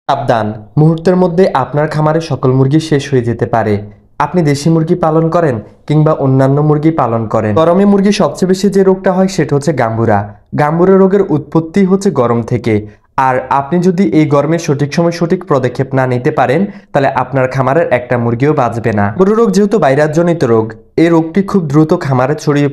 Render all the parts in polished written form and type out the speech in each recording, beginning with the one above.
সাবধান, মুহূর্তের মধ্যে আপনার খামারে সকল মুরগি শেষ হয়ে যেতে পারে। আপনি দেশি মুরগি পালন করেন কিংবা অন্যান্য মুরগি পালন করেন, গরমে মুরগি সবচেয়ে বেশি যে রোগটা হয় সেটা হচ্ছে গাম্বুরা। গাম্বুরা রোগের উৎপত্তি হচ্ছে গরম থেকে। আর আপনি যদি এই গরমে সঠিক সময় সঠিক পদক্ষেপ না নিতে পারেন, তাহলে আপনার খামারের একটা মুরগিও বাঁচবে না। গাম্বুরা রোগ যেহেতু ভাইরাসজনিত রোগ, এই রোগটি খুব দ্রুত খামারে ছড়িয়ে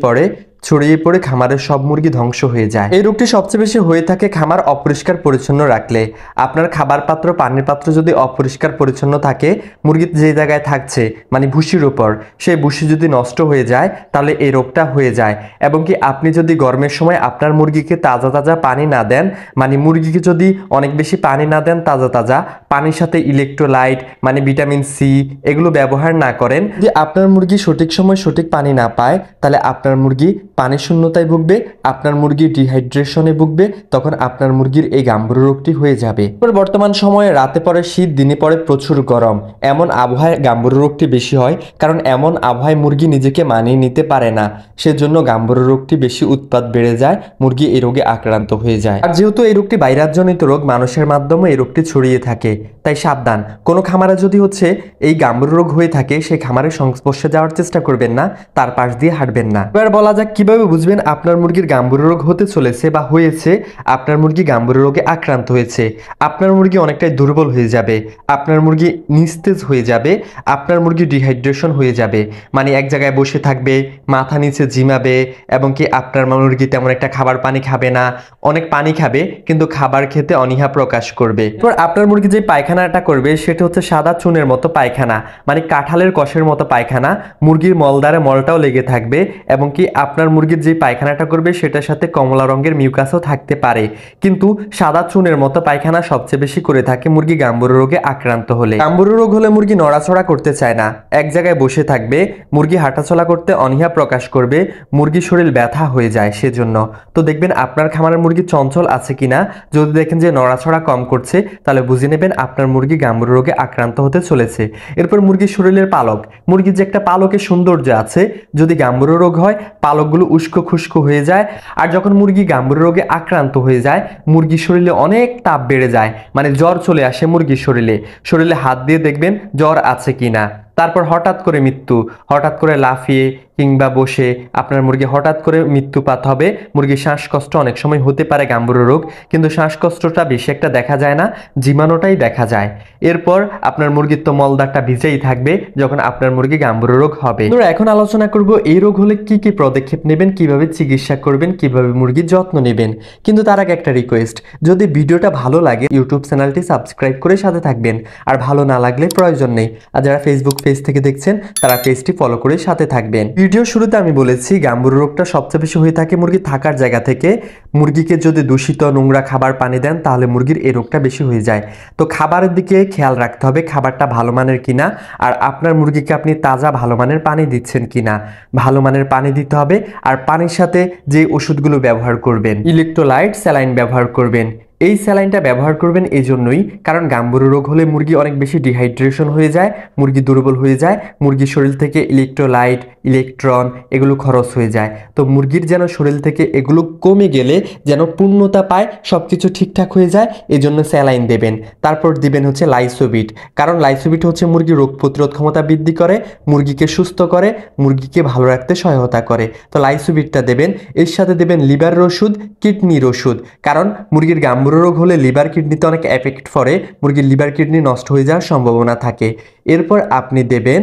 পড়ে খামারের সব মুরগি ধ্বংস হয়ে যায়। এই রোগটি সবচেয়ে বেশি হয়ে থাকে খামার অপরিষ্কার পরিচ্ছন্ন রাখলে। আপনার খাবার পাত্র, পানির পাত্র যদি অপরিষ্কার পরিচ্ছন্ন থাকে, মুরগি যে জায়গায় থাকছে মানে ভুসির উপর, সেই ভুসি যদি নষ্ট হয়ে যায় তাহলে এই রোগটা হয়ে যায়। এবং কি আপনি যদি গরমের সময় আপনার মুরগিকে তাজা তাজা পানি না দেন, মানে মুরগিকে যদি অনেক বেশি পানি না দেন, তাজা তাজা পানির সাথে ইলেকট্রোলাইট মানে ভিটামিন সি এগুলো ব্যবহার না করেন, যদি আপনার মুরগি সঠিক সময় সঠিক পানি না পায়, তাহলে আপনার মুরগি পানি শূন্যতায় ভুগবে, আপনার মুরগি ডিহাইড্রেশনে ভুগবে, তখন আপনার মুরগির এই গাম্বুরা রোগটি হয়ে যাবে। বর্তমান সময়ে রাতে পরে শীত, দিনে পরে প্রচুর গরম, এমন আবহাওয়ায় গাম্বুরা রোগটি বেশি হয়। কারণ এমন আবহাওয়ায় মুরগি নিজেকে মানিয়ে নিতে পারে না, সেজন্য গাম্বুরা রোগটি বেশি উৎপাত বেড়ে যায়, মুরগি এই রোগে আক্রান্ত হয়ে যায়। আর যেহেতু এই রোগটি ভাইরাসজনিত রোগ, মানুষের মাধ্যমে এই রোগটি ছড়িয়ে থাকে, তাই সাবধান। কোনো খামারে যদি এই গাম্বুরা রোগ হয়ে থাকে, সেই খামারের সংস্পর্শে যাওয়ার চেষ্টা করবেন না, তার পাশ দিয়ে হাঁটবেন না। এবার বলা যাক কিভাবে বুঝবেন আপনার মুরগির গাম্বুরা রোগ হতে চলেছে বা হয়েছে, আপনার মুরগি গাম্বুরা রোগে আক্রান্ত হয়েছে। আপনার মুরগি অনেকটাই দুর্বল হয়ে যাবে, আপনার মুরগি নিস্তেজ হয়ে যাবে, আপনার মুরগি ডিহাইড্রেশন হয়ে যাবে, মানে এক জায়গায় বসে থাকবে, মাথা নিচে ঝিমাবে, এবং কি আপনার মুরগি তেমন একটা খাবার পানি খাবে না, অনেক পানি খাবে কিন্তু খাবার খেতে অনীহা প্রকাশ করবে। এরপর আপনার মুরগি যে পায়খানাটা করবে সেটা হচ্ছে সাদা চুনের মতো পায়খানা, মানে কাঁঠালের কষের মতো পায়খানা। মুরগির মলদ্বারে মলটাও লেগে থাকবে, এবং কি আপনার মুরগির যে পায়খানাটা করবে সেটার সাথে কমলা রঙের মিউকাসও থাকতে পারে। কিন্তু সাদা চুনের মতো পায়খানা সবচেয়ে বেশি করে থাকে মুরগি গাম্বুরা রোগে আক্রান্ত হলে। গাম্বুরা রোগ হলে মুরগি নড়াচড়া করতে চায় না, এক জায়গায় বসে থাকবে, মুরগি হাঁটাচলা করতে অনীহা প্রকাশ করবে, মুরগির শরীর ব্যথা হয়ে যায়। সেজন্য তো দেখবেন আপনার খামারের মুরগি চঞ্চল আছে কিনা, যদি দেখেন যে নড়াচড়া কম করছে, তাহলে বুঝে নেবেন আপনার মুরগি গাম্বুরা রোগে আক্রান্ত হতে চলেছে। এরপর মুরগির শরীরের পালক, মুরগির যে একটা পালকের সৌন্দর্য আছে, যদি গাম্বুরা রোগ হয় পালকগুলো উস্কো খুস্কো হয়ে যায়। আর যখন মুরগি গাম্বুরা রোগে আক্রান্ত হয়ে যায়, মুরগির শরীরে অনেক তাপ বেড়ে যায়, মানে জ্বর চলে আসে মুরগির শরীরে হাত দিয়ে দেখবেন জ্বর আছে কিনা। তারপর হঠাৎ করে মৃত্যু, হঠাৎ করে লাফিয়ে কিংবা বসে আপনার মুরগি হঠাৎ করে মৃত্যুপাত হবে। মুরগির শ্বাসকষ্ট অনেক সময় হতে পারে গাম্বুরা রোগ, কিন্তু শ্বাসকষ্টটা বেশি একটা দেখা যায় না, জীবাণুটাই দেখা যায়। এরপর আপনার মুরগির তো মলদারটা ভিজেই থাকবে যখন আপনার মুরগি গাম্বুরা রোগ হবে। এখন আলোচনা করব এই রোগ হলে কি কি পদক্ষেপ নেবেন, কিভাবে চিকিৎসা করবেন, কিভাবে মুরগির যত্ন নেবেন। কিন্তু তার আগে একটা রিকোয়েস্ট, যদি ভিডিওটা ভালো লাগে ইউটিউব চ্যানেলটি সাবস্ক্রাইব করে সাথে থাকবেন, আর ভালো না লাগলে প্রয়োজন নেই। আর যারা ফেসবুক পেজ থেকে দেখছেন তারা পেজটি ফলো করে সাথে থাকবেন। ভিডিও শুরুতে আমি বলেছি গাম্বুরা রোগটা সবচেয়ে বেশি হয়ে থাকে মুরগি থাকার জায়গা থেকে। মুরগিকে যদি দূষিত নোংরা খাবার পানি দেন তাহলে মুরগির এই রোগটা বেশি হয়ে যায়। তো খাবারের দিকে খেয়াল রাখতে হবে, খাবারটা ভালো মানের কিনা, আর আপনার মুরগিকে আপনি তাজা ভালো মানের পানি দিচ্ছেন কিনা। ভালো মানের পানি দিতে হবে, আর পানির সাথে যে ওষুধগুলো ব্যবহার করবেন, ইলেকট্রোলাইট, স্যালাইন ব্যবহার করবেন। এই স্যালাইনটা ব্যবহার করবেন এই জন্যই, কারণ গাম্বুরা রোগ হলে মুরগি অনেক বেশি ডিহাইড্রেশন হয়ে যায়, মুরগি দুর্বল হয়ে যায়, মুরগির শরীর থেকে ইলেকট্রোলাইট, ইলেকট্রন এগুলো খরচ হয়ে যায়। তো মুরগির যেন শরীর থেকে এগুলো কমে গেলে যেন পূর্ণতা পায়, সবকিছু ঠিকঠাক হয়ে যায়, এই জন্য স্যালাইন দেবেন। তারপর দিবেন হচ্ছে লাইসোবিট, কারণ লাইসোবিট হচ্ছে মুরগির রোগ প্রতিরোধ ক্ষমতা বৃদ্ধি করে, মুরগিকে সুস্থ করে, মুরগিকে ভালো রাখতে সহায়তা করে। তো লাইসোবিটটা দেবেন, এর সাথে দেবেন লিভারের ওষুধ, কিডনির ওষুধ, কারণ মুরগির গাম্বুরা রোগ হলে লিভার কিডনিতে অনেক এফেক্ট পড়ে, মুরগির লিভার কিডনি নষ্ট হয়ে যাওয়ার সম্ভাবনা থাকে। এরপর আপনি দেবেন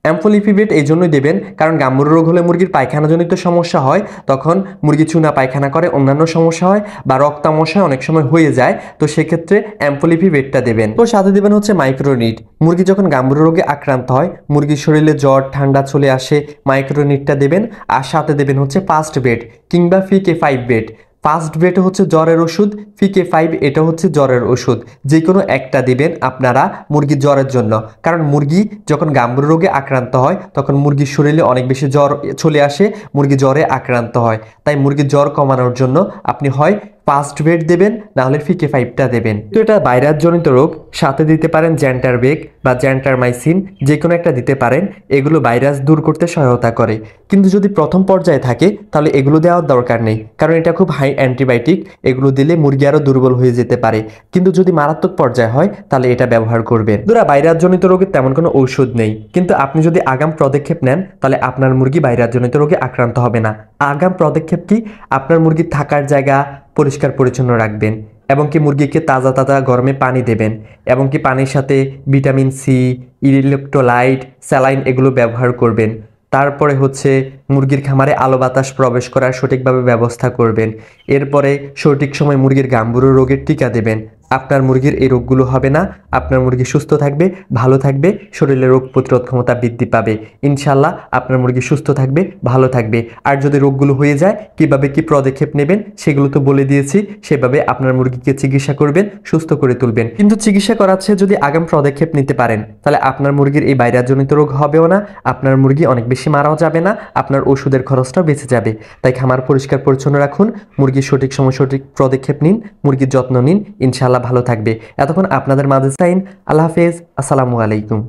অ্যাম্ফোলিফিবেট, এই জন্যই দেবেন কারণ গাম্বুরা রোগ হলে মুরগির পায়খানাজনিত সমস্যা হয়, তখন মুরগি চুনা পায়খানা করে, অন্যান্য সমস্যা হয়, বা রক্তামশায় অনেক সময় হয়ে যায়। তো সেক্ষেত্রে অ্যাম্ফোলিফিবেটটা দেবেন। তো সাথে দেবেন হচ্ছে মাইক্রোনিট। মুরগি যখন গাম্বুরা রোগে আক্রান্ত হয়, মুরগির শরীরে জ্বর ঠান্ডা চলে আসে, মাইক্রোনিটটা দেবেন। আর সাথে দেবেন হচ্ছে ফার্স্ট বেড কিংবা FK5 বেড। ফার্স্ট বেড হচ্ছে জ্বরের ওষুধ, FK5 এটা হচ্ছে জ্বরের ওষুধ। যে কোনো একটা দিবেন আপনারা মুরগির জ্বরের জন্য, কারণ মুরগি যখন গাম্বুরা রোগে আক্রান্ত হয় তখন মুরগির শরীরে অনেক বেশি জ্বর চলে আসে, মুরগি জ্বরে আক্রান্ত হয়। তাই মুরগির জ্বর কমানোর জন্য আপনি হয় ফার্স্ট বেড দেবেন, না হলে ফিকে 5টা দেবেন। তো এটা ভাইরাস জনিত রোগ, সাথে দিতে পারেন জ্যান্টারবেক বা জ্যান্টারমাইসিন, যে কোনো একটা দিতে পারেন। এগুলো ভাইরাস দূর করতে সহায়তা করে। কিন্তু যদি প্রথম পর্যায়ে থাকে তাহলে এগুলো দেওয়ার দরকার নেই, কারণ এটা খুব হাই অ্যান্টিবায়োটিক। এগুলো দিলে মুরগি আরও দুর্বল হয়ে যেতে পারে। কিন্তু যদি মারাত্মক পর্যায়ে হয় তাহলে এটা ব্যবহার করবেন। ধরা ভাইরাস জনিত রোগের তেমন কোনো ঔষধ নেই, কিন্তু আপনি যদি আগাম পদক্ষেপ নেন তাহলে আপনার মুরগি ভাইরাস জনিত রোগে আক্রান্ত হবে না। আগাম পদক্ষেপ কি? আপনার মুরগির থাকার জায়গা পরিষ্কার পরিচ্ছন্ন রাখবেন, এবং কি মুরগিকে তাজা তাজা গরমে পানি দেবেন, এবং কি পানির সাথে ভিটামিন সি, ইলেকট্রোলাইট, স্যালাইন এগুলো ব্যবহার করবেন। তারপরে হচ্ছে মুরগির খামারে আলো বাতাস প্রবেশ করার সঠিকভাবে ব্যবস্থা করবেন। এরপরে সঠিক সময় মুরগির গাম্বুরো রোগের টিকা দেবেন। আপনার মুরগির এই রোগগুলো হবে না, আপনার মুরগি সুস্থ থাকবে, ভালো থাকবে, শরীরে রোগ প্রতিরোধ ক্ষমতা বৃদ্ধি পাবে। ইনশাল্লাহ আপনার মুরগি সুস্থ থাকবে, ভালো থাকবে। আর যদি রোগগুলো হয়ে যায় কিভাবে কি পদক্ষেপ নেবেন সেগুলো তো বলে দিয়েছি। সেভাবে আপনার মুরগিকে চিকিৎসা করবেন, সুস্থ করে তুলবেন। কিন্তু চিকিৎসা করাচ্ছে যদি আগাম পদক্ষেপ নিতে পারেন তাহলে আপনার মুরগির এই ভাইরাসজনিত রোগ হবেও না, আপনার মুরগি অনেক বেশি মারাও যাবে না, আপনার ওষুধের খরচটাও বেঁচে যাবে। তাই খামার পরিষ্কার পরিচ্ছন্ন রাখুন, মুরগির সঠিক সময় সঠিক পদক্ষেপ নিন, মুরগির যত্ন নিন, ইনশাল্লাহ ভালো থাকবে। এতক্ষণ আপনাদের মাঝে সাইন। আল্লাহ হাফেজ, আসসালামু আলাইকুম।